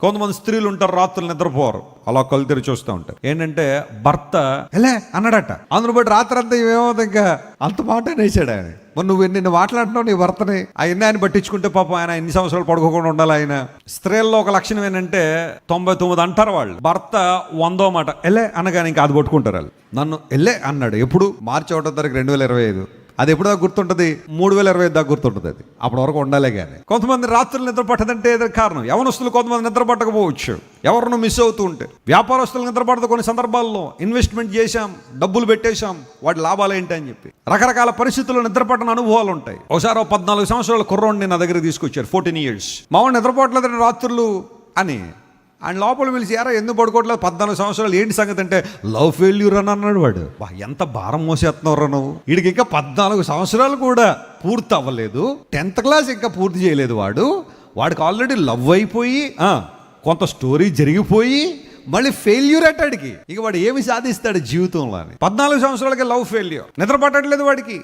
కొంతమంది స్త్రీలు ఉంటారు, రాత్రులు నిద్రపోరు, అలా కళ్ళు తెరిచి చూస్తూ ఉంటారు. ఏంటంటే భర్త ఎలా అన్నాడట, అందులో బట్టి రాత్రి అంతా ఏమవుతుంది, ఇంకా అంత మాట అనేసాడు ఆయన. మరి నువ్వు నిన్ను మాట్లాడుతున్నావు నీ భర్తని, ఆయన పట్టించుకుంటే పాపం ఆయన ఎన్ని సంవత్సరాలు పడుకోకుండా ఉండాలి. ఆయన స్త్రీల్లో ఒక లక్షణం ఏంటంటే 99 అంటారు వాళ్ళు, భర్త 100వ మాట ఎల్లే అనగానే ఇంకా అది పట్టుకుంటారు వాళ్ళు. నన్ను ఎల్లే అన్నాడు ఎప్పుడు, మార్చి 1వ తారీఖు 2025, అది ఎప్పుడు దాకా గుర్తుంటుంది, 3025 దాకా గుర్తుంటుంది. అది అప్పటి వరకు ఉండాలే. కానీ కొంతమంది రాత్రులు నిద్ర పట్టదంటే ఏదో కారణం. యవనస్తులు కొంతమంది నిద్ర పట్టకపోవచ్చు, ఎవరినో మిస్ అవుతూ ఉంటే. వ్యాపారస్తులు నిద్ర పడదు కొన్ని సందర్భాల్లో. ఇన్వెస్ట్మెంట్ చేశాం, డబ్బులు పెట్టేశాం, వాటి లాభాలు ఏంటి అని చెప్పి రకరకాల పరిస్థితుల్లో నిద్ర పట్టని అనుభవాలు ఉంటాయి. ఒకసారి 14 సంవత్సరాల కుర్రోడిని నా దగ్గర తీసుకొచ్చారు, 14 years. మామూలు నిద్రపోవట్లేదు రాత్రులు అని. ఆయన లోపల పిలిచి, యారా ఎందుకు పడుకోవట్లేదు, 14 సంవత్సరాలు ఏంటి సంగతి అంటే, లవ్ ఫెయిల్యూర్ అని అన్నాడు వాడు. ఎంత భారం మోసేస్తున్నావు నువ్వు, వీడికి ఇంకా 14 సంవత్సరాలు కూడా పూర్తి అవ్వలేదు, 10th క్లాస్ ఇంకా పూర్తి చేయలేదు వాడికి ఆల్రెడీ లవ్ అయిపోయి కొంత స్టోరీ జరిగిపోయి మళ్ళీ ఫెయిల్యూర్ అట్టాడికి. ఇక వాడు ఏమి సాధిస్తాడు జీవితంలో అని. 14 సంవత్సరాలకి లవ్ ఫెయిల్యూర్, నిద్ర పట్టట్లేదు వాడికి.